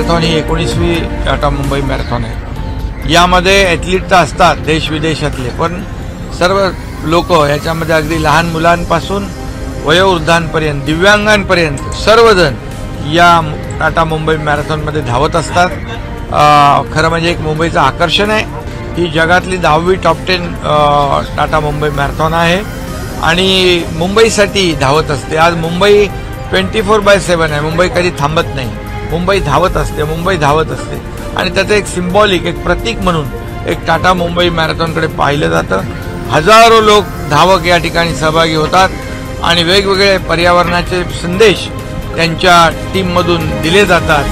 Marathon ही 19वी Tata Mumbai marathon आहे। यामध्ये athlete तर असतात देश विदेशातले, पण सर्व लोक याच्यामध्ये अगदी लहान मुलांपासून वयोवृद्धांपर्यंत दिव्यांगांपर्यंत सर्वजण या टाटा मुंबई मॅरेथॉनमध्ये धावत असतात। खरं म्हणजे एक मुंबईचं आकर्षण आहे। ही जगातली 10वी टॉप 10 टाटा मुंबई मॅरेथॉन आहे आणि मुंबईसाठी धावत असते। आज मुंबई 24/7 आहे। मुंबई कधी थांबत नाही, मुंबई धावत असते, मुंबई धावत असते आणि त्याचं एक सिम्बॉलिक एक प्रतीक म्हणून एक टाटा मुंबई मॅरेथॉनकडे पाहिलं जातं। हजारो लोक धावक या ठिकाणी सहभागी होतात आणि वेगवेगळे पर्यावरणाचे संदेश त्यांच्या टीममधून दिले जातात।